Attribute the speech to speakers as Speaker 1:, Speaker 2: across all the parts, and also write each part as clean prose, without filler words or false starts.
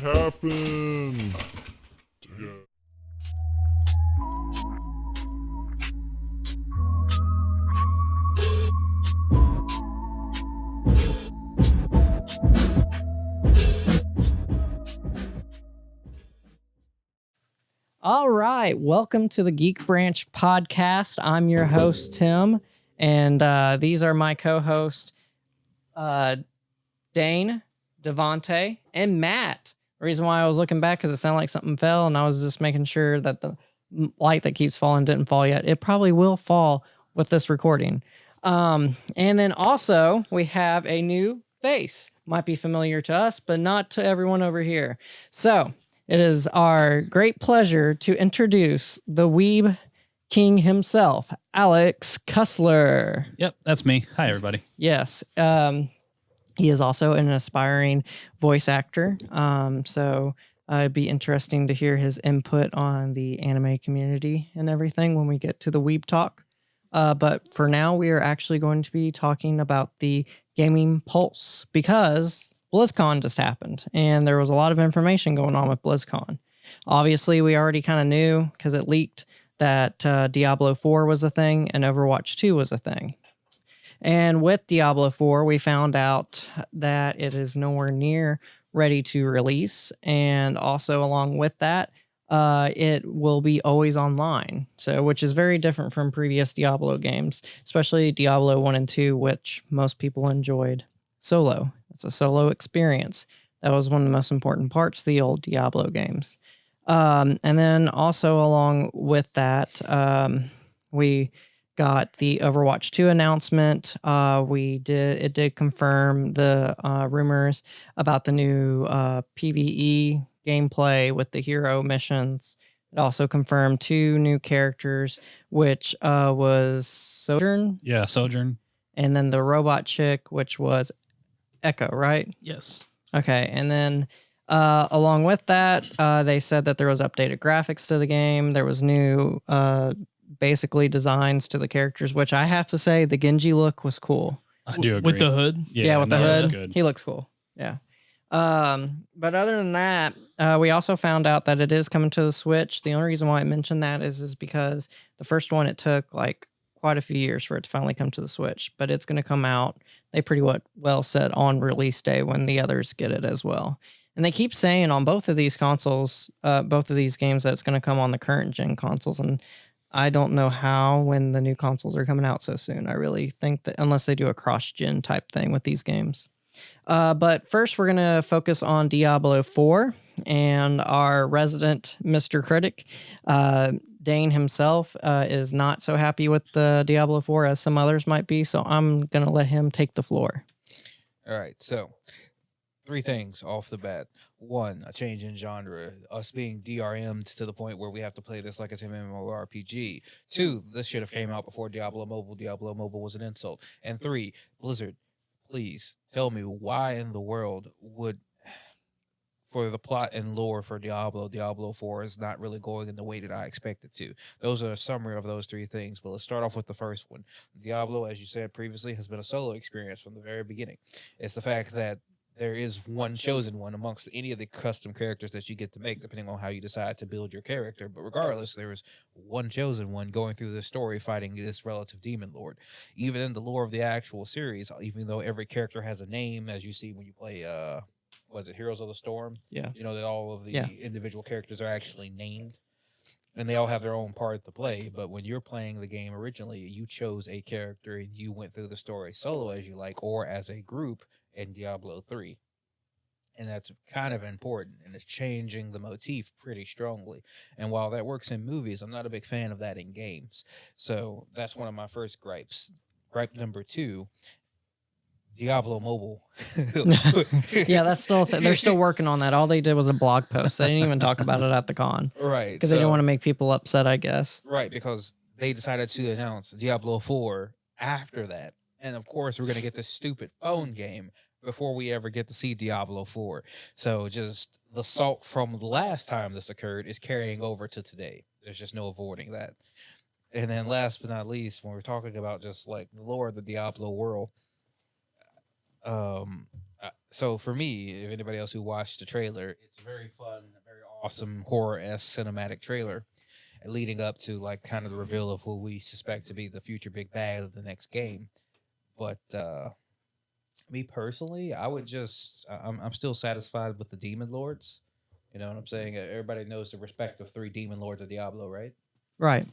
Speaker 1: happened? Damn.
Speaker 2: All right, welcome to the Geek Branch podcast. I'm your host, Tim, and these are my co-hosts, Dane, Devontae, and Matt. The reason why I was looking back because it sounded like something fell, and I was just making sure that the light that keeps falling didn't fall yet. It probably will fall with this recording. And then also, we have a new face. Might be familiar to us, but not to everyone over here. So, it is our great pleasure to introduce the Weeb King himself, Alex Kussler.
Speaker 3: Yep, that's me. Hi, everybody.
Speaker 2: Yes. He is also an aspiring voice actor. So it'd be interesting to hear his input on the anime community and everything when we get to the Weeb Talk. But for now, we are actually going to be talking about the Gaming Pulse because BlizzCon just happened, and there was a lot of information going on with BlizzCon. Obviously, we already kind of knew because it leaked that Diablo 4 was a thing and Overwatch 2 was a thing. And with Diablo 4, we found out that it is nowhere near ready to release. And also along with that, it will be always online. So, which is very different from previous Diablo games, especially Diablo 1 and 2, which most people enjoyed solo. It's a solo experience. That was one of the most important parts of the old Diablo games. And then also along with that, we got the Overwatch 2 announcement. It did confirm the rumors about the new PvE gameplay with the hero missions. It also confirmed 2 new characters, which was Sojourn.
Speaker 3: Yeah, Sojourn.
Speaker 2: And then the robot chick, which was Echo, right?
Speaker 3: Yes.
Speaker 2: Okay, and then along with that, they said that there was updated graphics to the game. There was new basically designs to the characters, which I have to say the Genji look was cool.
Speaker 3: I do agree.
Speaker 4: With the hood?
Speaker 2: Yeah, with the hood.
Speaker 3: Good.
Speaker 2: He looks cool. Yeah. But other than that, we also found out that it is coming to the Switch. The only reason why I mentioned that is because the first one, it took like quite a few years for it to finally come to the Switch, but it's going to come out. They pretty well said on release day when the others get it as well. And they keep saying on both of these consoles, both of these games, that it's going to come on the current gen consoles. And I don't know how when the new consoles are coming out so soon. I really think that unless they do a cross-gen type thing with these games. But first, we're going to focus on Diablo 4 and our resident Mr. Critic, Dane himself, is not so happy with the Diablo 4 as some others might be. So I'm going to let him take the floor.
Speaker 5: All right, so 3 things off the bat. 1, a change in genre, us being DRM'd to the point where we have to play this like it's an MMORPG. 2, this should have came out before Diablo Mobile. Diablo Mobile was an insult. And 3, Blizzard, please tell me why in the world would, for the plot and lore for Diablo 4 is not really going in the way that I expected to. Those are a summary of those 3 things, but let's start off with the first one. Diablo, as you said previously, has been a solo experience from the very beginning. It's the fact that there is one chosen one amongst any of the custom characters that you get to make, depending on how you decide to build your character. But regardless, there is one chosen one going through this story fighting this relative demon lord. Even in the lore of the actual series, even though every character has a name, as you see when you play, was it Heroes of the Storm?
Speaker 2: Yeah.
Speaker 5: You know, that all of the individual characters are actually named. And they all have their own part to play. But when you're playing the game originally, you chose a character and you went through the story solo as you like, or as a group in Diablo 3. And that's kind of important, and it's changing the motif pretty strongly. And while that works in movies, I'm not a big fan of that in games. So that's one of my first gripes. Gripe number 2, Diablo Mobile.
Speaker 2: Yeah, that's still they're still working on that. All they did was a blog post. They didn't even talk about it at the con.
Speaker 5: Right.
Speaker 2: Because they didn't want to make people upset, I guess.
Speaker 5: Right, because they decided to announce Diablo 4 after that. And of course, we're going to get this stupid phone game before we ever get to see Diablo 4. So just the salt from the last time this occurred is carrying over to today. There's just no avoiding that. And then last but not least, when we're talking about just like the lore of the Diablo world, So for me, if anybody else who watched the trailer, it's a very fun, very awesome horror-esque cinematic trailer leading up to like kind of the reveal of who we suspect to be the future big bad of the next game. But me personally, I'm still satisfied with the demon lords. You know what I'm saying? Everybody knows the respective three demon lords of Diablo, right?
Speaker 2: Right.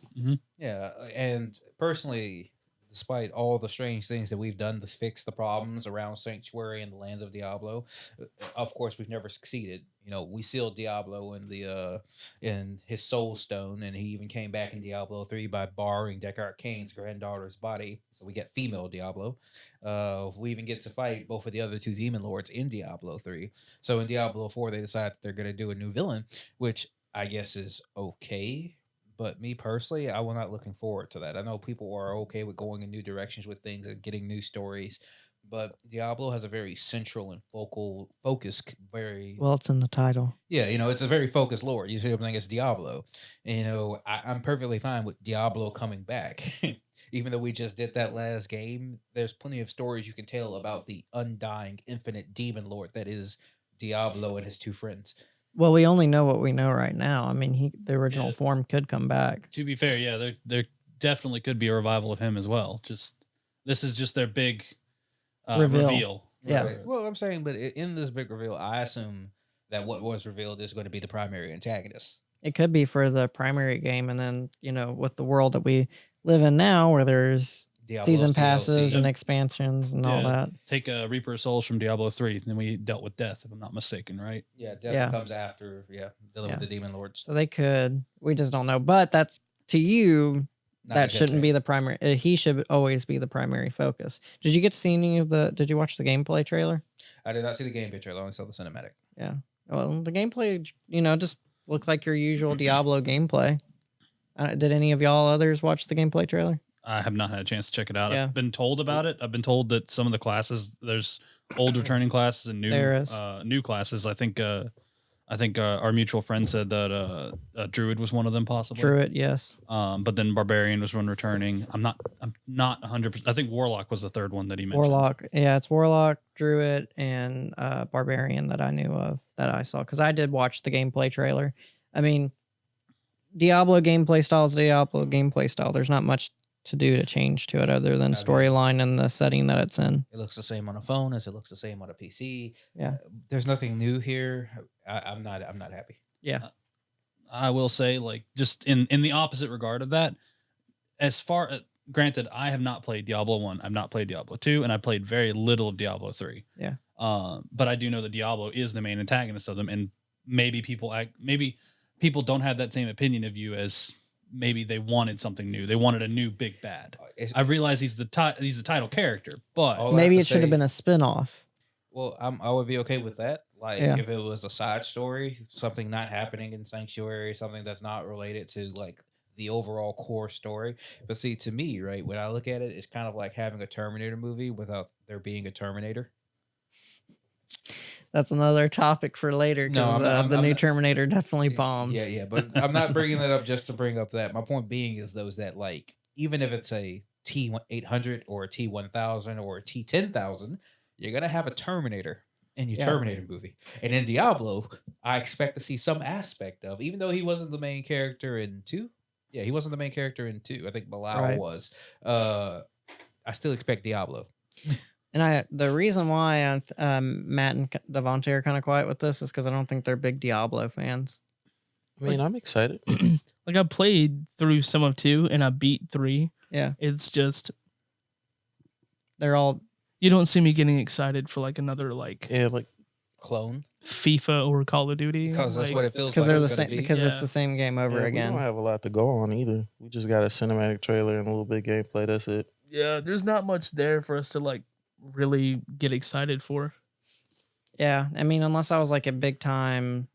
Speaker 5: Yeah, and personally, despite all the strange things that we've done to fix the problems around Sanctuary and the lands of Diablo, of course we've never succeeded. You know, we sealed Diablo in his soul stone, and he even came back in Diablo 3 by borrowing Deckard Cain's granddaughter's body. So we get female Diablo. We even get to fight both of the other two demon lords in Diablo 3. So in Diablo 4, they decide that they're gonna do a new villain, which I guess is okay. But me personally, I was not looking forward to that. I know people are okay with going in new directions with things and getting new stories, but Diablo has a very central and very
Speaker 2: Well, it's in the title.
Speaker 5: yeah, it's a very focused lore. You see everything as Diablo. And, I'm perfectly fine with Diablo coming back. Even though we just did that last game, there's plenty of stories you can tell about the undying, infinite demon lord that is Diablo and his two friends.
Speaker 2: Well, we only know what we know right now. I mean, the original
Speaker 3: Yeah.
Speaker 2: form could come back.
Speaker 3: To be fair, yeah, there definitely could be a revival of him as well. This is just their big reveal.
Speaker 2: Yeah.
Speaker 5: Right. Well, I'm saying, but in this big reveal, I assume that what was revealed is going to be the primary antagonist.
Speaker 2: It could be for the primary game, and then with the world that we live in now, where there's
Speaker 5: Diablo's
Speaker 2: season
Speaker 5: DLC.
Speaker 2: passes and
Speaker 3: Yep.
Speaker 2: expansions and all
Speaker 3: Yeah.
Speaker 2: that.
Speaker 3: Take Reaper of Souls from Diablo 3, and then we dealt with death, if I'm not mistaken, right?
Speaker 5: Yeah, death
Speaker 2: Yeah.
Speaker 5: comes after. Yeah, dealing
Speaker 2: Yeah.
Speaker 5: with the demon lords.
Speaker 2: So they could. We just don't know. But that's to you.
Speaker 5: Not a
Speaker 2: That
Speaker 5: good
Speaker 2: shouldn't
Speaker 5: thing.
Speaker 2: be the primary. He should always be the primary focus. Did you get to see any of the? Did you watch the gameplay trailer?
Speaker 5: I did not see the game picture. I only saw the cinematic.
Speaker 2: Yeah. Well, the gameplay, just looked like your usual Diablo gameplay. Did any of y'all others watch the gameplay trailer?
Speaker 3: I have not had a chance to check it out.
Speaker 2: Yeah.
Speaker 3: I've been told about it. I've been told that some of the classes, there's old returning classes and
Speaker 2: There is.
Speaker 3: new classes. I think our mutual friend said that Druid was one of them, possibly.
Speaker 2: Druid, yes.
Speaker 3: But then Barbarian was one returning. I'm not 100%. I think Warlock was the third one that he mentioned.
Speaker 2: Warlock. Yeah, it's Warlock, Druid, and Barbarian that I knew of, that I saw. Because I did watch the gameplay trailer. I mean, Diablo gameplay style is Diablo gameplay style. There's not much to do to change to it other than
Speaker 5: Okay.
Speaker 2: storyline and the setting that it's in.
Speaker 5: It looks the same on a phone as it looks the same on a PC.
Speaker 2: Yeah.
Speaker 5: There's nothing new here. I'm not happy.
Speaker 2: Yeah.
Speaker 3: I will say, like, just in the opposite regard of that, as far granted, I have not played Diablo 1, I've not played Diablo 2, and I played very little of Diablo 3.
Speaker 2: Yeah.
Speaker 3: But I do know that Diablo is the main antagonist of them, and maybe people don't have that same opinion of you as maybe they wanted something new. They wanted a new big bad. I realize he's the title character, but
Speaker 5: All I
Speaker 2: Maybe
Speaker 5: have
Speaker 2: it
Speaker 5: to
Speaker 2: should have
Speaker 5: say-
Speaker 2: been a spin-off.
Speaker 5: Well, I would be okay with that. Like
Speaker 2: Yeah.
Speaker 5: if it was a side story, something not happening in Sanctuary, something that's not related to like the overall core story. But see, to me, right, when I look at it, it's kind of like having a Terminator movie without there being a Terminator.
Speaker 2: That's another topic for later,
Speaker 5: No,
Speaker 2: because the
Speaker 5: I'm
Speaker 2: new
Speaker 5: not-
Speaker 2: Terminator definitely bombs.
Speaker 5: Yeah, but I'm not bringing that up just to bring up that. My point being is those that like even if it's a T800 or a T1000 or a T10,000, you're gonna have a Terminator in your
Speaker 2: Yeah.
Speaker 5: Terminator movie. And in Diablo, I expect to see some aspect of, even though he wasn't the main character in 2. Yeah, he wasn't the main character in 2. I think Bilal
Speaker 2: Right.
Speaker 5: was. I still expect Diablo.
Speaker 2: And the reason why Matt and Devontae are kind of quiet with this is because I don't think they're big Diablo fans.
Speaker 1: I mean, I'm excited.
Speaker 4: Like I played through some of 2 and I beat 3.
Speaker 2: Yeah,
Speaker 4: It's just
Speaker 2: they're all
Speaker 4: you don't see me getting excited for like another like
Speaker 1: Yeah, like
Speaker 5: Clone.
Speaker 4: FIFA or Call of Duty.
Speaker 5: Because that's
Speaker 4: like,
Speaker 5: what it feels
Speaker 2: because
Speaker 5: like
Speaker 2: they're the
Speaker 5: it's gonna
Speaker 2: same.
Speaker 5: be.
Speaker 2: Because it's
Speaker 4: Yeah.
Speaker 2: the same game over
Speaker 1: yeah, we
Speaker 2: again.
Speaker 1: don't have a lot to go on either. We just got a cinematic trailer and a little bit of gameplay. That's it.
Speaker 4: Yeah, there's not much there for us to like really get excited for.
Speaker 2: Yeah, I mean, unless I was like a big time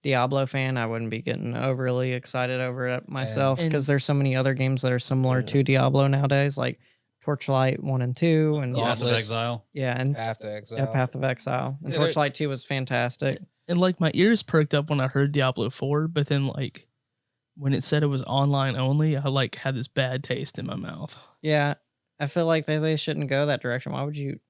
Speaker 2: Diablo fan, I wouldn't be getting overly excited over it myself,
Speaker 4: And-
Speaker 2: because there's so many other games that are similar
Speaker 1: Yeah.
Speaker 2: to Diablo nowadays, like Torchlight 1 and 2, and
Speaker 3: Path of
Speaker 5: Gauntlet.
Speaker 3: Exile.
Speaker 2: yeah, and
Speaker 5: Path to Exile.
Speaker 2: yeah, Path of Exile, and
Speaker 5: Yeah, there-
Speaker 2: Torchlight 2 was fantastic.
Speaker 4: And like my ears perked up when I heard Diablo 4, but then like when it said it was online only, I like had this bad taste in my mouth.
Speaker 2: Yeah, I feel like they shouldn't go that direction. Why would you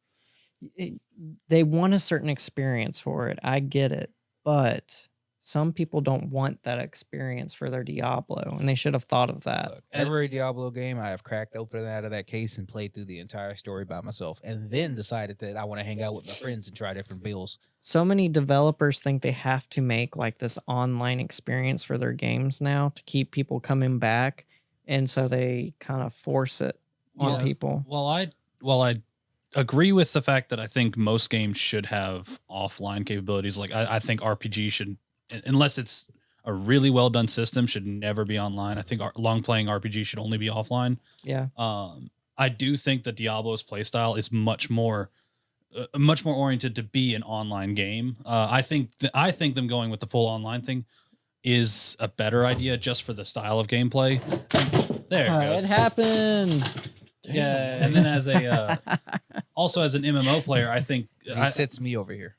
Speaker 2: they want a certain experience for it. I get it, but some people don't want that experience for their Diablo, and they should have thought of that.
Speaker 5: Look, every Diablo game I have cracked open out of that case and played through the entire story by myself, and then decided that I want to hang out with my friends and try different builds.
Speaker 2: So many developers think they have to make like this online experience for their games now to keep people coming back, and so they kind of force it on
Speaker 3: Yeah.
Speaker 2: people.
Speaker 3: Well, I agree with the fact that I think most games should have offline capabilities. Like I think RPG should, unless it's a really well done system, should never be online. I think long playing RPG should only be offline.
Speaker 2: Yeah.
Speaker 3: I do think that Diablo's playstyle is much more oriented to be an online game. I think them going with the full online thing is a better idea just for the style of gameplay. There it goes.
Speaker 2: It happened.
Speaker 3: Yeah, and then as a also as an MMO player, I think
Speaker 5: He sits me over here.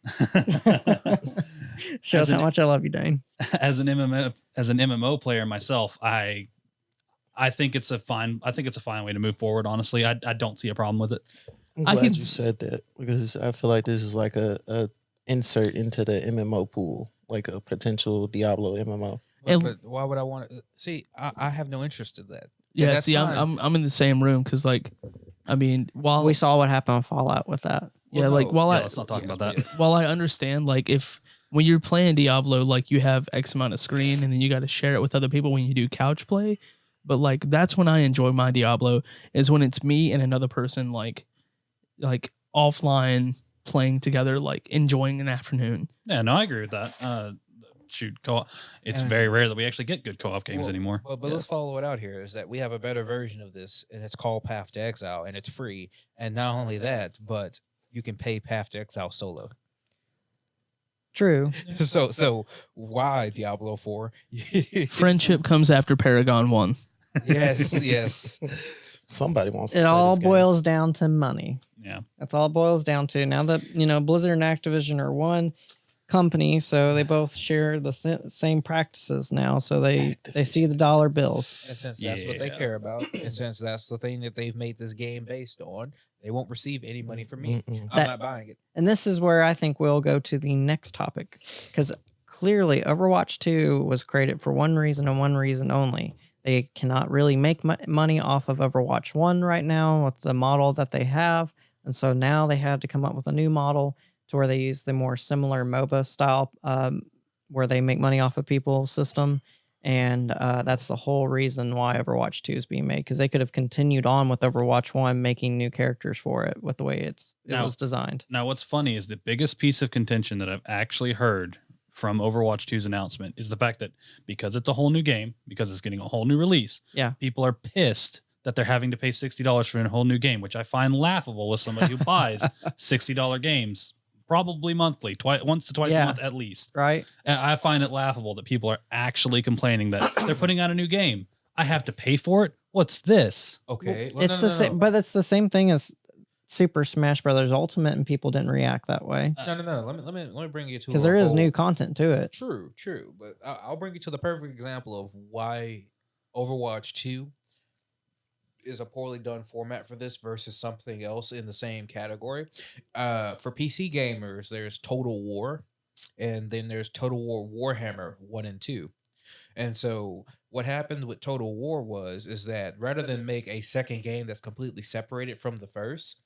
Speaker 2: Shows
Speaker 3: As
Speaker 2: how
Speaker 3: an-
Speaker 2: much I love you, Dane.
Speaker 3: as an MMO player myself, I think it's a fine way to move forward. Honestly, I don't see a problem with it.
Speaker 1: I'm
Speaker 4: I
Speaker 1: glad
Speaker 4: can
Speaker 1: you
Speaker 4: s-
Speaker 1: said that because I feel like this is like a insert into the MMO pool, like a potential Diablo MMO.
Speaker 5: But why would I want to see? I have no interest in that.
Speaker 4: Yeah,
Speaker 5: that's
Speaker 4: see,
Speaker 5: fine.
Speaker 4: I'm in the same room because, like, I mean, while
Speaker 2: We saw what happened with Fallout with that.
Speaker 4: yeah, like while
Speaker 3: Yeah,
Speaker 4: I
Speaker 3: let's not talk about that.
Speaker 5: yes.
Speaker 4: while I understand, like, if when you're playing Diablo, like, you have X amount of screen and then you got to share it with other people when you do couch play. But like, that's when I enjoy my Diablo, is when it's me and another person, like offline playing together, like enjoying an afternoon.
Speaker 3: Yeah, no, I agree with that. Shoot, co-op. It's
Speaker 5: And-
Speaker 3: very rare that we actually get good co-op games
Speaker 5: Well,
Speaker 3: anymore.
Speaker 5: But let's follow it out here. Is that we have a better version of this, and it's called Path to Exile, and it's free. And not only that, but you can pay Path to Exile solo.
Speaker 2: True.
Speaker 5: So why Diablo 4?
Speaker 4: Friendship comes after Paragon 1.
Speaker 5: yes.
Speaker 1: Somebody wants to
Speaker 2: It
Speaker 1: play
Speaker 2: all
Speaker 1: this game.
Speaker 2: boils down to money.
Speaker 3: Yeah,
Speaker 2: That's all it boils down to. Now that, Blizzard and Activision are one company, so they both share the same practices now. So they see the dollar bills.
Speaker 5: And since that's what they
Speaker 3: Yeah.
Speaker 5: care about, and since that's the thing that they've made this game based on, they won't receive any money from me.
Speaker 1: Mm-mm.
Speaker 5: I'm
Speaker 2: That-
Speaker 5: not buying it.
Speaker 2: And this is where I think we'll go to the next topic, because clearly Overwatch 2 was created for one reason and one reason only. They cannot really make money off of Overwatch 1 right now with the model that they have. And so now they had to come up with a new model to where they use the more similar MOBA style, where they make money off of people system. And that's the whole reason why Overwatch 2 is being made, because they could have continued on with Overwatch 1, making new characters for it with the way it
Speaker 3: Now-
Speaker 2: was designed.
Speaker 3: Now, what's funny is the biggest piece of contention that I've actually heard from Overwatch 2's announcement is the fact that because it's a whole new game, because it's getting a whole new release,
Speaker 2: Yeah.
Speaker 3: people are pissed that they're having to pay $60 for a whole new game, which I find laughable as somebody who buys $60 games probably monthly, once to twice
Speaker 2: Yeah.
Speaker 3: a month at least.
Speaker 2: Right?
Speaker 3: And I find it laughable that people are actually complaining that they're putting out a new game. I have to pay for it. What's this?
Speaker 5: Okay.
Speaker 2: It's the same, but it's the same thing as Super Smash Brothers Ultimate, and people didn't react that way
Speaker 5: No. Let me bring you to
Speaker 2: because
Speaker 5: a
Speaker 2: there is
Speaker 5: whole-
Speaker 2: new content to it.
Speaker 5: True. But I'll bring you to the perfect example of why Overwatch 2 is a poorly done format for this versus something else in the same category. For PC gamers, there's Total War, and then there's Total War Warhammer 1 and 2. And so what happened with Total War is that rather than make a second game that's completely separated from the first,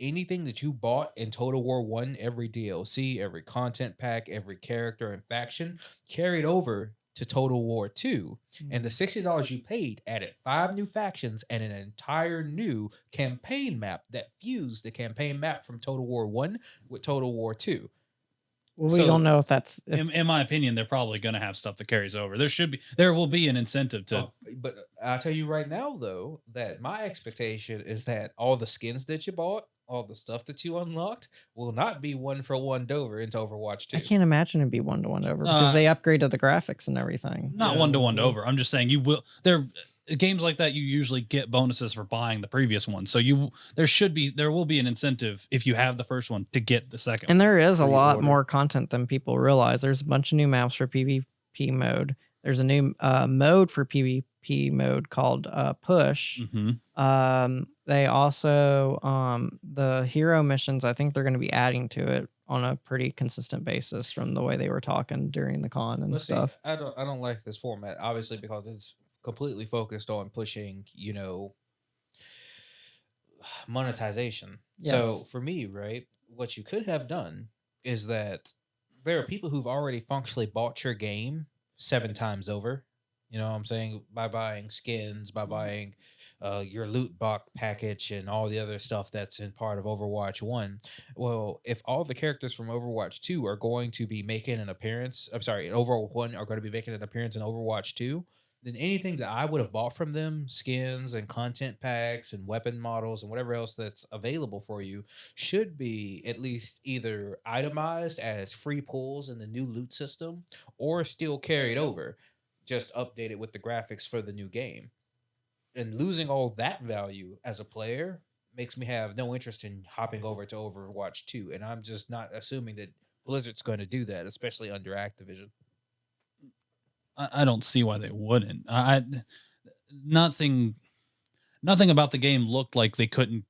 Speaker 5: anything that you bought in Total War 1, every DLC, every content pack, every character and faction carried over to Total War 2. And the $60 you paid added 5 new factions and an entire new campaign map that fused the campaign map from Total War 1 with Total War 2.
Speaker 2: Well, we
Speaker 5: So-
Speaker 2: don't know if that's
Speaker 3: In my opinion, they're probably going to have stuff that carries over. There will be an incentive to.
Speaker 5: But I'll tell you right now, though, that my expectation is that all the skins that you bought, all the stuff that you unlocked, will not be one for one over into Overwatch 2.
Speaker 2: I can't imagine it'd be 1-to-1 over because they upgraded the graphics and everything.
Speaker 3: Not
Speaker 1: Yeah.
Speaker 3: 1-to-1 over. I'm just saying you will. There games like that you usually get bonuses for buying the previous one. So there will be an incentive if you have the first one to get the second.
Speaker 2: And there is a lot
Speaker 1: Pre-order.
Speaker 2: more content than people realize. There's a bunch of new maps for PvP mode. There's a new mode for PvP mode called Push.
Speaker 3: Mhm.
Speaker 2: they also the hero missions, I think they're going to be adding to it on a pretty consistent basis from the way they were talking during the con and
Speaker 5: Let's see.
Speaker 2: stuff.
Speaker 5: I don't like this format, obviously, because it's completely focused on pushing, monetization. So
Speaker 2: Yes.
Speaker 5: for me, right, what you could have done is that there are people who've already functionally bought your game 7 times over. You know what I'm saying? By buying skins, by buying your loot box package, and all the other stuff that's in part of Overwatch 1. Well, if all the characters from Overwatch 2 are going to be making an appearance, I'm sorry, in Overwatch 1 are going to be making an appearance in Overwatch 2, then anything that I would have bought from them, skins and content packs and weapon models and whatever else that's available for you, should be at least either itemized as free pulls in the new loot system or still carried over, just updated with the graphics for the new game. And losing all that value as a player makes me have no interest in hopping over to Overwatch 2. And I'm just not assuming that Blizzard's going to do that, especially under Activision.
Speaker 3: I don't see why they wouldn't. Nothing about the game looked like they couldn't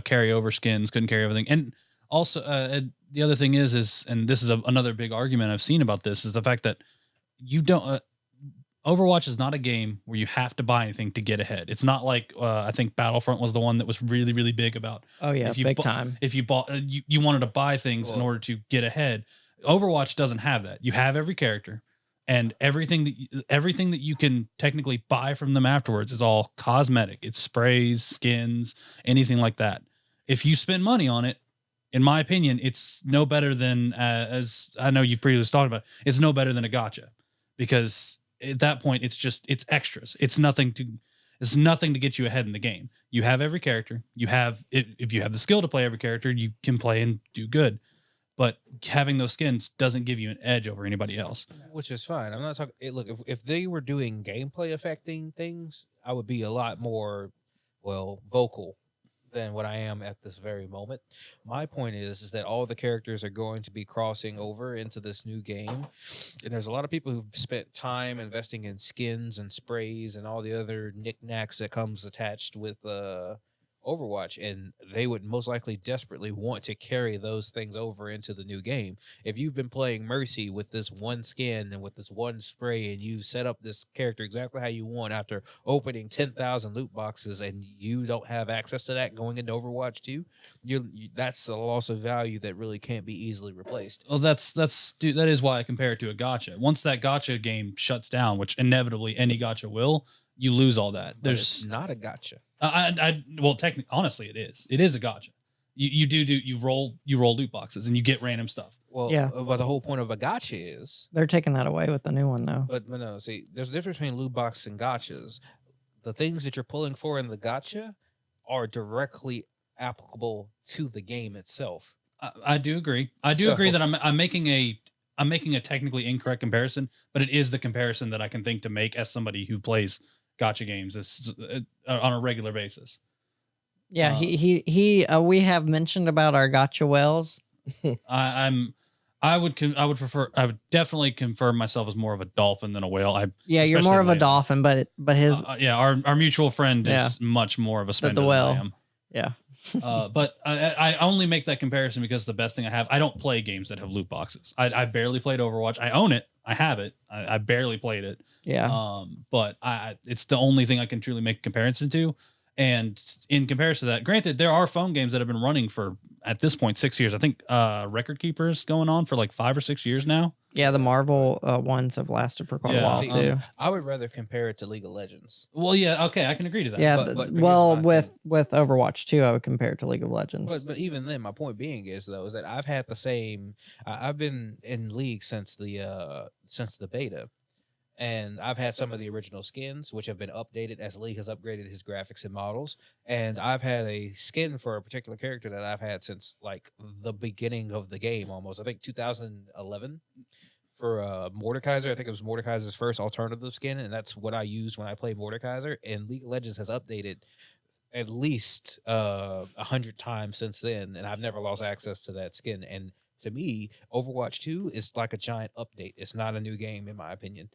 Speaker 3: carry over skins, couldn't carry everything. And also, the other thing is, and this is another big argument I've seen about this, is the fact that you don't. Overwatch is not a game where you have to buy anything to get ahead. It's not like I think Battlefront was the one that was really, really big about.
Speaker 2: Oh yeah,
Speaker 3: if you
Speaker 2: big
Speaker 3: bu-
Speaker 2: time.
Speaker 3: If you bought, you wanted to buy things in
Speaker 5: Well-
Speaker 3: order to get ahead. Overwatch doesn't have that. You have every character, and everything that you can technically buy from them afterwards is all cosmetic. It's sprays, skins, anything like that. If you spend money on it, in my opinion, it's no better than as I know you previously talked about. It's no better than a gotcha, because at that point it's extras. It's nothing to get you ahead in the game. You have every character. You have if you have the skill to play every character, you can play and do good. But having those skins doesn't give you an edge over anybody else.
Speaker 5: Which is fine. I'm not talking. Look, if they were doing gameplay affecting things, I would be a lot more, vocal than what I am at this very moment. My point is that all the characters are going to be crossing over into this new game, and there's a lot of people who've spent time investing in skins and sprays and all the other knickknacks that comes attached with Overwatch, and they would most likely desperately want to carry those things over into the new game. If you've been playing Mercy with this one skin and with this one spray, and you set up this character exactly how you want after opening 10,000 loot boxes, and you don't have access to that going into Overwatch 2, that's a loss of value that really can't be easily replaced.
Speaker 3: Well, that is why I compare it to a gotcha. Once that gotcha game shuts down, which inevitably any gotcha will, you lose all that.
Speaker 5: But it's not a gotcha.
Speaker 3: Well, technically, honestly, it is. It is a gotcha. You roll loot boxes and you get random stuff.
Speaker 5: Well,
Speaker 2: Yeah.
Speaker 5: but the whole point of a gotcha is,
Speaker 2: They're taking that away with the new one though.
Speaker 5: but no, see, there's a difference between loot box and gotchas. The things that you're pulling for in the gotcha are directly applicable to the game itself.
Speaker 3: I do agree. I do agree that I'm making a technically incorrect comparison, but it is the comparison that I can think to make as somebody who plays gotcha games on a regular basis.
Speaker 2: Yeah, we have mentioned about our gotcha wells.
Speaker 3: I would definitely confirm myself as more of a dolphin than a whale.
Speaker 2: Yeah, you're
Speaker 3: especially
Speaker 2: more of a
Speaker 3: lately.
Speaker 2: dolphin, but his
Speaker 3: Yeah, our mutual friend
Speaker 2: Yeah.
Speaker 3: is much more of a spender
Speaker 2: the whale.
Speaker 3: than I am.
Speaker 2: yeah.
Speaker 3: But I only make that comparison because the best thing I have. I don't play games that have loot boxes. I barely played Overwatch. I own it. I have it. I barely played it.
Speaker 2: Yeah.
Speaker 3: But it's the only thing I can truly make a comparison to. And in comparison to that, granted, there are phone games that have been running for at this point 6 years. I think Record Keeper's going on for like 5 or 6 years now.
Speaker 2: Yeah, the Marvel ones have lasted for quite a
Speaker 3: Yeah.
Speaker 2: while
Speaker 5: See,
Speaker 2: too.
Speaker 5: I would rather compare it to League of Legends.
Speaker 3: Well, yeah, okay, I can agree to that.
Speaker 2: Yeah,
Speaker 5: but here's
Speaker 2: well,
Speaker 5: my
Speaker 2: with Overwatch 2, I would compare it to League of Legends.
Speaker 5: But even then, my point being is that I've had the same. I've been in League since the beta, and I've had some of the original skins which have been updated as League has upgraded his graphics and models. And I've had a skin for a particular character that I've had since like the beginning of the game, almost. I think 2011. For Mordekaiser. I think it was Mordekaiser's first alternative skin, and that's what I use when I play Mordekaiser. And League of Legends has updated at least 100 times since then, and I've never lost access to that skin. And to me, Overwatch 2 is like a giant update. It's not a new game, in my opinion.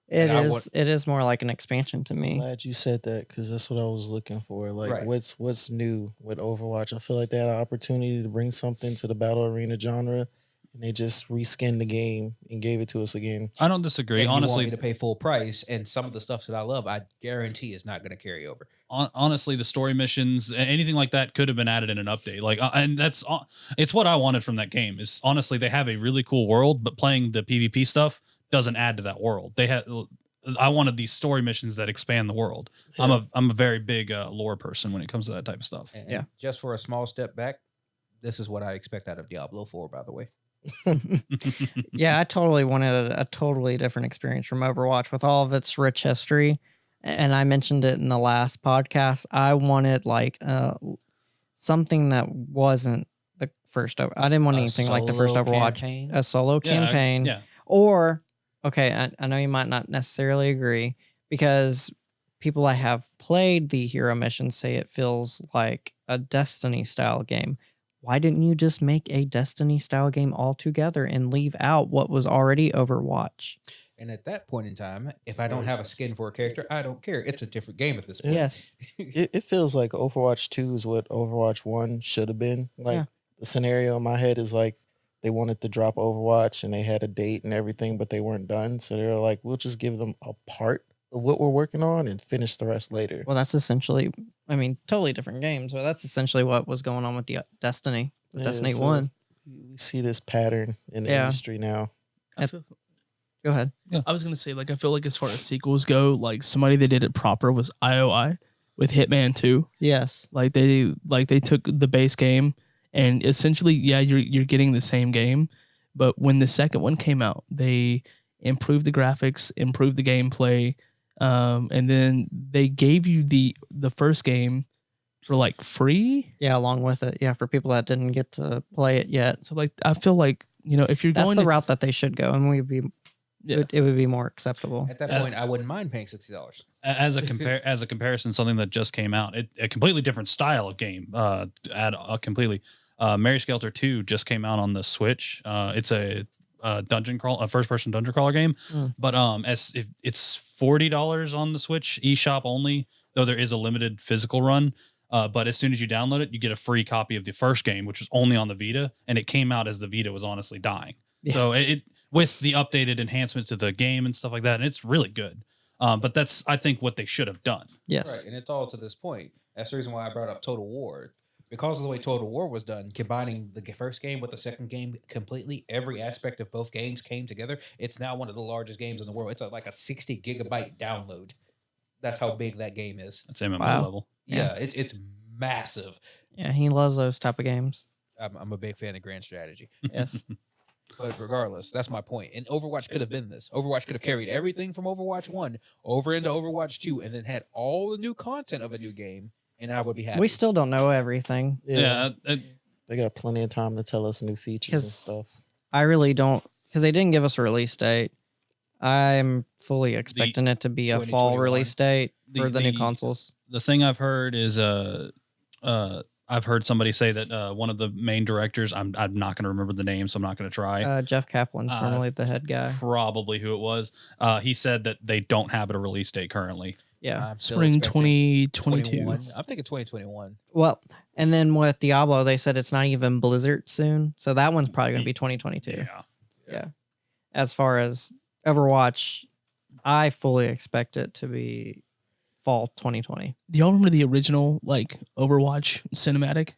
Speaker 2: It
Speaker 5: And I
Speaker 2: is.
Speaker 5: want-
Speaker 2: It is more like an expansion to
Speaker 1: I'm
Speaker 2: me.
Speaker 1: glad you said that because that's what I was looking for. Like,
Speaker 5: Right.
Speaker 1: what's new with Overwatch? I feel like they had an opportunity to bring something to the battle arena genre, and they just reskinned the game and gave it to us again.
Speaker 3: I don't disagree.
Speaker 5: And you want
Speaker 3: Honestly,
Speaker 5: me to pay full price, and some of the stuff that I love, I guarantee is not going to carry over.
Speaker 3: honestly, the story missions, anything like that, could have been added in an update. Like, and it's what I wanted from that game. Is honestly, they have a really cool world, but playing the PvP stuff doesn't add to that world. I wanted these story missions that expand the world.
Speaker 1: Yeah.
Speaker 3: I'm a very big lore person when it comes to that type of stuff.
Speaker 5: And
Speaker 2: Yeah.
Speaker 5: just for a small step back, this is what I expect out of Diablo 4, by the way.
Speaker 2: Yeah, I totally wanted a totally different experience from Overwatch with all of its rich history. And I mentioned it in the last podcast. I wanted like something that wasn't the first. I didn't want
Speaker 5: A
Speaker 2: anything like the first
Speaker 5: solo
Speaker 2: Overwatch,
Speaker 5: campaign?
Speaker 2: a solo campaign,
Speaker 3: Yeah.
Speaker 2: or okay. I know you might not necessarily agree because people that have played the hero missions say it feels like a Destiny style game. Why didn't you just make a Destiny style game altogether and leave out what was already Overwatch?
Speaker 5: And at that point in time, if I don't have a skin for a character, I don't care. It's a different game at this point.
Speaker 2: Yes.
Speaker 1: It feels like Overwatch 2 is what Overwatch 1 should have been. Like,
Speaker 2: Yeah.
Speaker 1: the scenario in my head is like they wanted to drop Overwatch and they had a date and everything, but they weren't done. So they were like, we'll just give them a part of what we're working on and finish the rest later.
Speaker 2: Well, that's essentially, I mean, totally different games, but that's essentially what was going on with Destiny.
Speaker 1: Yeah,
Speaker 2: Destiny
Speaker 1: so
Speaker 2: 1.
Speaker 1: We see this pattern in the
Speaker 2: Yeah.
Speaker 1: industry now.
Speaker 4: I feel,
Speaker 2: Go ahead.
Speaker 4: I was gonna say, like, I feel like as far as sequels go, like somebody that did it proper was IOI with Hitman 2.
Speaker 2: Yes.
Speaker 4: Like they took the base game and essentially, yeah, you're getting the same game, but when the second one came out, they improved the graphics, improved the gameplay, and then they gave you the first game for like free.
Speaker 2: Yeah, along with it. Yeah, for people that didn't get to play it yet.
Speaker 4: So like I feel like, you know, if you're
Speaker 2: That's
Speaker 4: going
Speaker 2: the
Speaker 4: to,
Speaker 2: route that they should go, and
Speaker 4: Yeah.
Speaker 2: it would be more acceptable.
Speaker 5: At that point, I wouldn't mind paying $60.
Speaker 3: As a comparison, something that just came out, a completely different style of game. Completely. Mary Skelter 2 just came out on the Switch. It's a first person dungeon crawler game. But if it's $40 on the Switch eShop only, though there is a limited physical run. But as soon as you download it, you get a free copy of the first game, which was only on the Vita, and it came out as the Vita was honestly dying.
Speaker 2: Yeah.
Speaker 3: So it with the updated enhancements to the game and stuff like that, and it's really good. But that's, I think, what they should have done.
Speaker 2: Yes.
Speaker 5: Right, and it's all to this point. That's the reason why I brought up Total War. Because of the way Total War was done, combining the first game with the second game completely, every aspect of both games came together. It's now one of the largest games in the world. It's like a 60 gigabyte download. That's how big that game is.
Speaker 3: That's MMO
Speaker 2: Wow.
Speaker 3: level.
Speaker 5: Yeah, it's massive.
Speaker 2: Yeah, he loves those type of games.
Speaker 5: I'm a big fan of grand strategy.
Speaker 2: Yes.
Speaker 5: But regardless, that's my point. And Overwatch could have been this. Overwatch could have carried everything from Overwatch 1 over into Overwatch 2 and then had all the new content of a new game, and I would be happy.
Speaker 2: We still don't know everything.
Speaker 3: Yeah.
Speaker 1: They got plenty of time to tell us new features and
Speaker 2: 'Cause-
Speaker 1: stuff.
Speaker 2: I really don't, because they didn't give us a release date. I'm fully expecting it to be a fall
Speaker 5: 2021.
Speaker 2: release date for the new
Speaker 3: the-
Speaker 2: consoles.
Speaker 3: The thing I've heard is I've heard somebody say that one of the main directors, I'm not going to remember the name, so I'm not going to try.
Speaker 2: Jeff Kaplan's normally the head guy.
Speaker 3: Probably who it was. He said that they don't have a release date currently.
Speaker 2: Yeah.
Speaker 5: I'm still
Speaker 4: spring
Speaker 5: expecting
Speaker 4: 2022.
Speaker 5: 21. I'm thinking 2021.
Speaker 2: Well, and then with Diablo, they said it's not even Blizzard soon. So that one's probably going to be 2022.
Speaker 3: Yeah.
Speaker 2: As far as Overwatch, I fully expect it to be fall 2020.
Speaker 4: Do y'all remember the original like Overwatch cinematic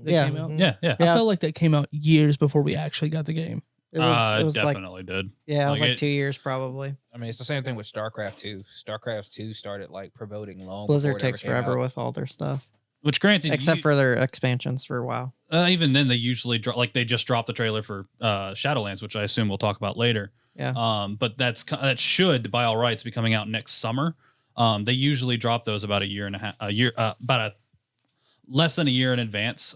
Speaker 4: that
Speaker 2: Yeah.
Speaker 4: came out?
Speaker 3: Yeah. Yeah.
Speaker 4: I
Speaker 2: Yeah.
Speaker 4: felt like that came out years before we actually got the game.
Speaker 2: It was like,
Speaker 3: definitely did.
Speaker 2: yeah, it was
Speaker 3: like
Speaker 2: like
Speaker 3: it-
Speaker 2: 2 years probably.
Speaker 5: I mean, it's the same thing with StarCraft 2. StarCraft 2 started like promoting long.
Speaker 2: Blizzard
Speaker 5: before it ever
Speaker 2: takes
Speaker 5: came
Speaker 2: forever
Speaker 5: out.
Speaker 2: with all their stuff,
Speaker 3: Which granted,
Speaker 2: except for their expansions for WoW.
Speaker 3: even then they usually like they just dropped the trailer for Shadowlands, which I assume we'll talk about later.
Speaker 2: Yeah.
Speaker 3: But that should by all rights be coming out next summer. They usually drop those about less than a year in advance.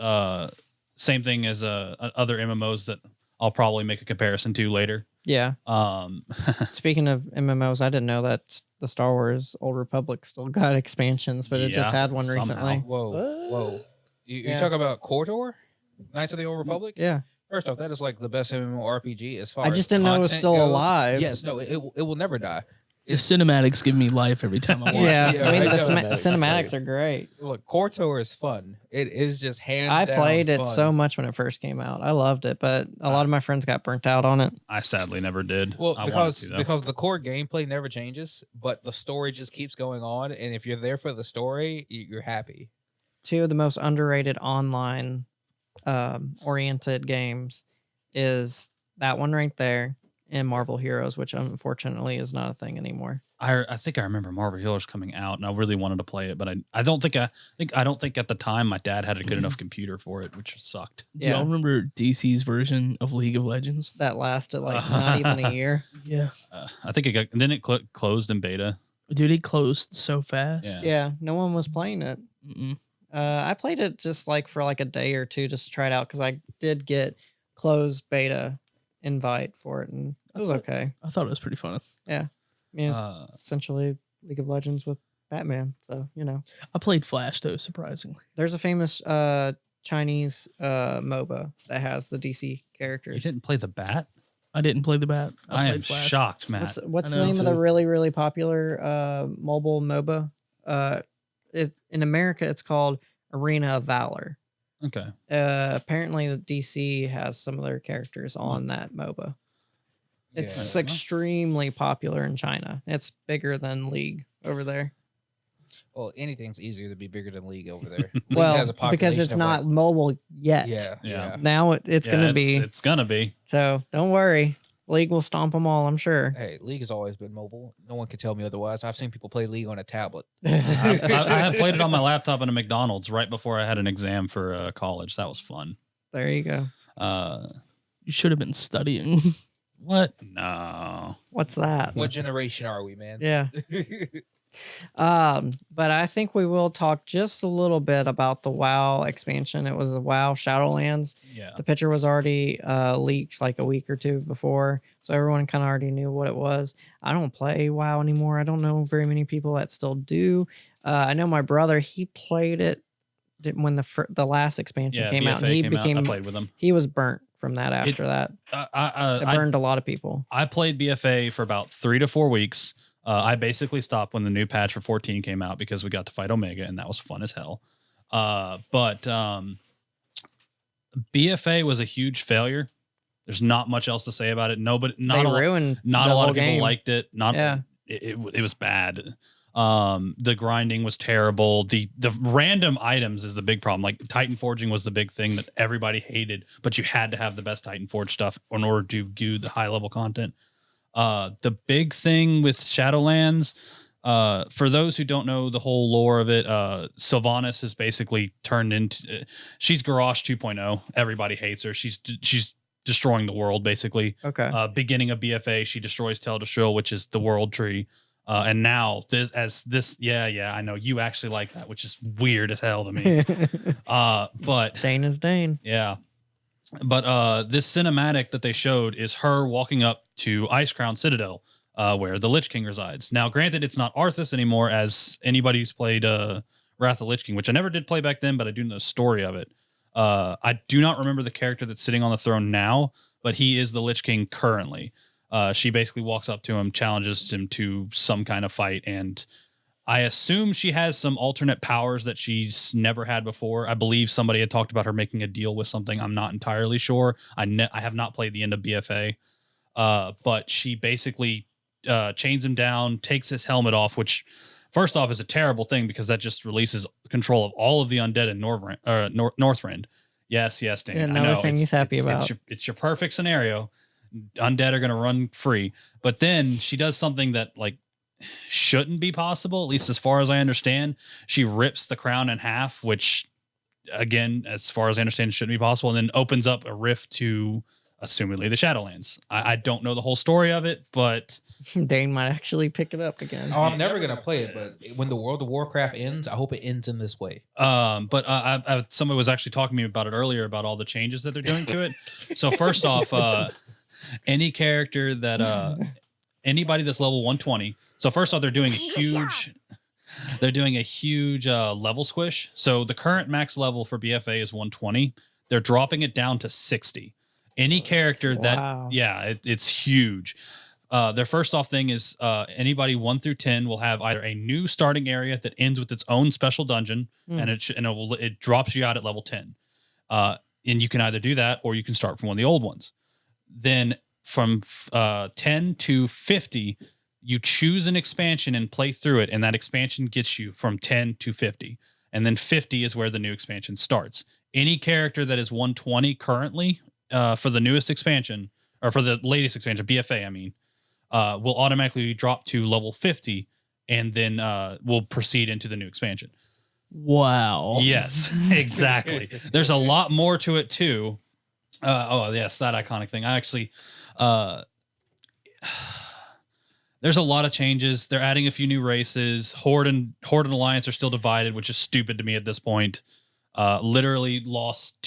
Speaker 3: Same thing as other MMOs that I'll probably make a comparison to later.
Speaker 2: Yeah.
Speaker 3: Um,
Speaker 2: Speaking of MMOs, I didn't know that the Star Wars Old Republic still got expansions, but it just
Speaker 3: Yeah,
Speaker 2: had one
Speaker 3: somehow.
Speaker 2: recently.
Speaker 5: Whoa, whoa!
Speaker 1: What?
Speaker 5: You
Speaker 2: Yeah.
Speaker 5: talk about KOTOR, Knights of the Old Republic.
Speaker 2: Yeah.
Speaker 5: First off, that is like the best MMORPG as far.
Speaker 2: I
Speaker 5: as
Speaker 2: just didn't know it was
Speaker 5: content
Speaker 2: still
Speaker 5: goes.
Speaker 2: alive.
Speaker 5: Yes, no, it will never die.
Speaker 4: The cinematics give me life every time I watch
Speaker 2: Yeah,
Speaker 4: it.
Speaker 2: I mean
Speaker 5: I
Speaker 2: the
Speaker 5: know.
Speaker 2: cinematics are great.
Speaker 5: Look, KOTOR is fun. It is just hands
Speaker 2: I
Speaker 5: down
Speaker 2: played it
Speaker 5: fun.
Speaker 2: so much when it first came out. I loved it, but a lot of my friends got burnt out on it.
Speaker 3: I sadly never did.
Speaker 5: Well,
Speaker 3: I wanted to, though.
Speaker 5: because the core gameplay never changes, but the story just keeps going on. And if you're there for the story, you're happy.
Speaker 2: Two of the most underrated online oriented games is that one right there and Marvel Heroes, which unfortunately is not a thing anymore.
Speaker 3: I think I remember Marvel Heroes coming out, and I really wanted to play it, but I don't think at the time my dad had a good enough computer for it, which sucked.
Speaker 4: Do y'all remember DC's version of League of Legends?
Speaker 2: That lasted like not even a year.
Speaker 4: Yeah.
Speaker 3: I think it closed in beta.
Speaker 4: Dude, it closed so fast.
Speaker 2: Yeah, no one was playing it.
Speaker 4: Mm-mm.
Speaker 2: I played it just like for like a day or two just to try it out because I did get closed beta invite for it, and it was okay.
Speaker 4: I thought it was pretty fun.
Speaker 2: Yeah, I mean, it's essentially League of Legends with Batman. So
Speaker 4: I played Flash though, surprisingly.
Speaker 2: there's a famous Chinese MOBA that has the DC characters.
Speaker 3: You didn't play the Bat?
Speaker 4: I didn't play the Bat.
Speaker 3: I am
Speaker 4: played Flash.
Speaker 3: shocked, Matt.
Speaker 2: What's
Speaker 4: I
Speaker 2: the
Speaker 4: know,
Speaker 2: name of the
Speaker 4: too.
Speaker 2: really, really popular mobile MOBA? In America, it's called Arena of Valor.
Speaker 3: Okay.
Speaker 2: Apparently, the DC has some of their characters on that MOBA. It's
Speaker 5: Yeah.
Speaker 2: extremely popular in China. It's bigger than League over there.
Speaker 5: Well, anything's easier to be bigger than League over there. League
Speaker 2: Well,
Speaker 5: has a
Speaker 2: because
Speaker 5: population
Speaker 2: it's
Speaker 5: of,
Speaker 2: not
Speaker 5: like,
Speaker 2: mobile yet.
Speaker 3: Yeah.
Speaker 2: Now it's
Speaker 3: Yeah,
Speaker 2: going to be.
Speaker 3: It's gonna be.
Speaker 2: So don't worry. League will stomp them all, I'm sure.
Speaker 5: Hey, League has always been mobile. No one can tell me otherwise. I've seen people play League on a tablet.
Speaker 3: I have played it on my laptop in a McDonald's right before I had an exam for college. That was fun.
Speaker 2: There you go.
Speaker 4: You should have been studying.
Speaker 3: What? No.
Speaker 2: What's that?
Speaker 5: What generation are we, man?
Speaker 2: Yeah. But I think we will talk just a little bit about the WoW expansion. It was the WoW Shadowlands.
Speaker 3: Yeah.
Speaker 2: The picture was already leaked like a week or two before, so everyone kind of already knew what it was. I don't play WoW anymore. I don't know very many people that still do. I know my brother, he played it when the last expansion came out, and
Speaker 3: BFA
Speaker 2: he
Speaker 3: came out.
Speaker 2: became
Speaker 3: I played with him.
Speaker 2: he was burnt from that after that. It burned a lot of people.
Speaker 3: I played BFA for about 3 to 4 weeks. I basically stopped when the new patch for 14 came out because we got to fight Omega, and that was fun as hell. But BFA was a huge failure. There's not much else to say about it.
Speaker 2: They ruined
Speaker 3: not
Speaker 2: the
Speaker 3: a lot
Speaker 2: whole
Speaker 3: of people
Speaker 2: game.
Speaker 3: liked it. It was bad. The grinding was terrible. The random items is the big problem. Like Titan forging was the big thing that everybody hated, but you had to have the best Titan forge stuff in order to do the high level content. The big thing with Shadowlands, for those who don't know the whole lore of it, Sylvanas is basically turned into she's Garrosh 2.0. Everybody hates her. She's destroying the world basically.
Speaker 2: Okay.
Speaker 3: Beginning of BFA, she destroys Tel Deshil, which is the world tree. And now I know you actually like that, which is weird as hell to me. But
Speaker 2: Dane is Dane.
Speaker 3: yeah. But this cinematic that they showed is her walking up to Icecrown Citadel, where the Lich King resides. Now, granted, it's not Arthas anymore, as anybody who's played Wrath of the Lich King, which I never did play back then, but I do know the story of it. I do not remember the character that's sitting on the throne now, but he is the Lich King currently. She basically walks up to him, challenges him to some kind of fight, and I assume she has some alternate powers that she's never had before. I believe somebody had talked about her making a deal with something. I'm not entirely sure. I have not played the end of BFA, but she basically chains him down, takes his helmet off, which first off is a terrible thing because that just releases control of all of the undead in Northrend. Yes, Dan.
Speaker 2: Yeah,
Speaker 3: I
Speaker 2: another
Speaker 3: know.
Speaker 2: thing he's happy about.
Speaker 3: It's your perfect scenario. Undead are going to run free, but then she does something that like shouldn't be possible, at least as far as I understand. She rips the crown in half, which again, as far as I understand, shouldn't be possible, and then opens up a rift to assumedly the Shadowlands. I don't know the whole story of it, but
Speaker 2: Dane might actually pick it up again.
Speaker 5: Oh, I'm never gonna play it, but when the World of Warcraft ends, I hope it ends in this way.
Speaker 3: But somebody was actually talking to me about it earlier about all the changes that they're doing to it. So first off, any character that anybody that's level 120. So first off, they're doing a huge level squish. So the current max level for BFA is 120. They're dropping it down to 60. Any character that
Speaker 2: Wow.
Speaker 3: it's huge. Their first off thing is anybody 1 through 10 will have either a new starting area that ends with its own special dungeon, and it drops you out at level 10. And you can either do that or you can start from one of the old ones. Then from 10 to 50, you choose an expansion and play through it, and that expansion gets you from 10 to 50. And then 50 is where the new expansion starts. Any character that is 120 currently for the newest expansion, or for the latest expansion, BFA, I mean, will automatically drop to level 50, and then will proceed into the new expansion.
Speaker 4: Wow.
Speaker 3: Yes, exactly. There's a lot more to it too. Oh yes, that iconic thing. I actually, there's a lot of changes. They're adding a few new races. Horde and Alliance are still divided, which is stupid to me at this point. Literally lost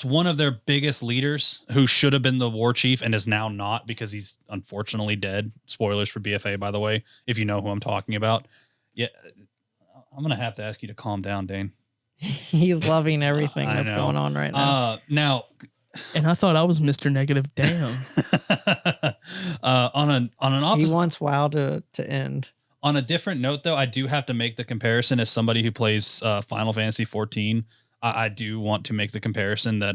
Speaker 3: one of their biggest leaders, who should have been the war chief and is now not, because he's unfortunately dead. Spoilers for BFA, by the way, if you know who I'm talking about. Yeah, I'm gonna have to ask you to calm down, Dane.
Speaker 2: He's loving everything that's going on right now.
Speaker 3: Now,
Speaker 4: and I thought I was Mr. Negative. Damn.
Speaker 3: On an opposite,
Speaker 2: he wants WoW to end.
Speaker 3: On a different note, though, I do have to make the comparison as somebody who plays Final Fantasy 14. I do want to make the comparison that,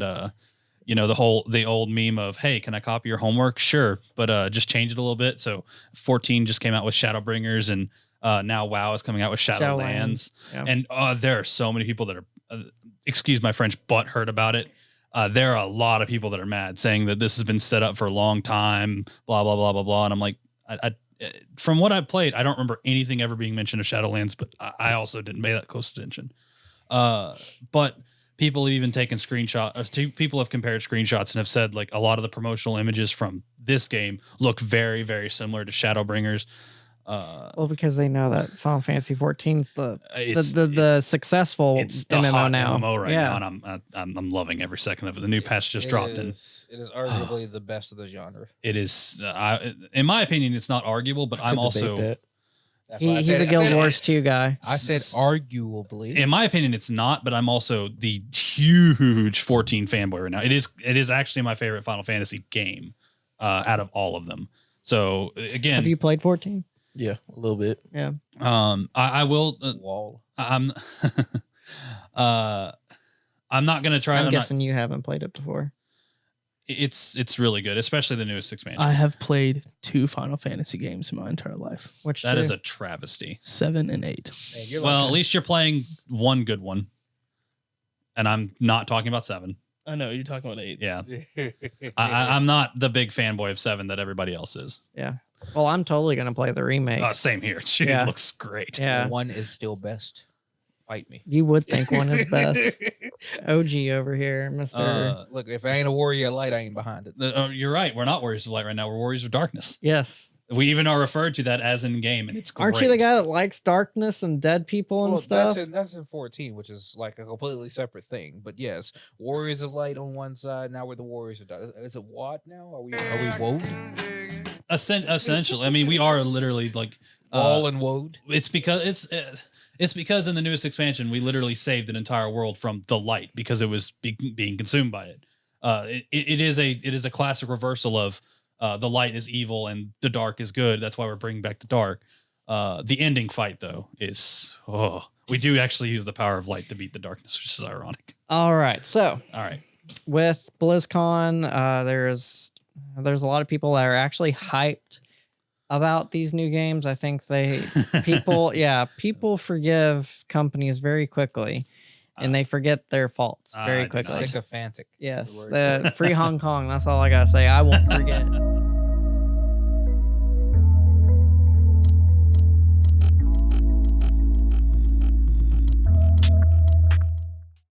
Speaker 3: the old meme of, hey, can I copy your homework? Sure, but just change it a little bit. So 14 just came out with Shadowbringers, and now WoW is coming out with Shadowlands.
Speaker 2: Yeah.
Speaker 3: And there are so many people that are, excuse my French, butthurt about it. There are a lot of people that are mad, saying that this has been set up for a long time, blah, blah, blah, blah, blah. And I'm like, from what I've played, I don't remember anything ever being mentioned of Shadowlands, but I also didn't pay that close attention. But people have even taken screenshots. People have compared screenshots and have said, like, a lot of the promotional images from this game look very, very similar to Shadowbringers.
Speaker 2: Well, because they know that Final Fantasy 14 is the successful
Speaker 3: it's the
Speaker 2: MMO
Speaker 3: hot
Speaker 2: now.
Speaker 3: MMO right now, and I'm loving every second of it. The new patch just dropped, and
Speaker 5: it is arguably the best of the genre.
Speaker 3: it is. In my opinion, it's not arguable, but I'm also.
Speaker 1: That.
Speaker 2: He's a Guild Wars 2 guy.
Speaker 5: I said arguably.
Speaker 3: In my opinion, it's not, but I'm also the huge 14 fanboy right now. It is actually my favorite Final Fantasy game out of all of them. So again,
Speaker 2: Have you played 14?
Speaker 1: Yeah, a little bit.
Speaker 2: Yeah.
Speaker 3: I will.
Speaker 5: Wall.
Speaker 3: I'm not gonna try.
Speaker 2: I'm guessing you haven't played it before.
Speaker 3: It's really good, especially the newest expansion.
Speaker 4: I have played 2 Final Fantasy games in my entire life.
Speaker 2: Which
Speaker 3: That
Speaker 2: two?
Speaker 3: is a travesty.
Speaker 4: 7 and 8.
Speaker 5: Man,
Speaker 3: Well, at least you're playing one good one, and I'm not talking about 7.
Speaker 4: I know you're talking about 8.
Speaker 3: Yeah, I'm not the big fanboy of 7 that everybody else is.
Speaker 2: Yeah. Well, I'm totally gonna play the remake.
Speaker 3: Same here. It
Speaker 2: Yeah.
Speaker 3: looks great.
Speaker 2: Yeah.
Speaker 5: One is still best. Fight me.
Speaker 2: You would think one is best. OG over here, Mr.
Speaker 5: Look, if I ain't a warrior of light, I ain't behind it.
Speaker 3: You're right. We're not Warriors of Light right now. We're Warriors of Darkness.
Speaker 2: Yes.
Speaker 3: We even are referred to that as in game, and it's great.
Speaker 2: Aren't you the guy that likes darkness and dead people and stuff?
Speaker 5: That's in 14, which is like a completely separate thing. But yes, Warriors of Light on one side. Now we're the Warriors of Dark. Is it what now? Are we woed?
Speaker 3: Essentially, I mean, we are literally like
Speaker 5: Wall and woed.
Speaker 3: It's because because in the newest expansion we literally saved an entire world from the light because it was being consumed by it. It is a classic reversal of the light is evil and the dark is good. That's why we're bringing back the dark. The ending fight though is we do actually use the power of light to beat the darkness, which is ironic.
Speaker 2: All right. So
Speaker 3: All right.
Speaker 2: with BlizzCon, there's a lot of people that are actually hyped about these new games. I think people forgive companies very quickly, and they forget their faults very quickly.
Speaker 5: Sycophantic.
Speaker 2: Yes, the free Hong Kong. That's all I gotta say. I won't forget.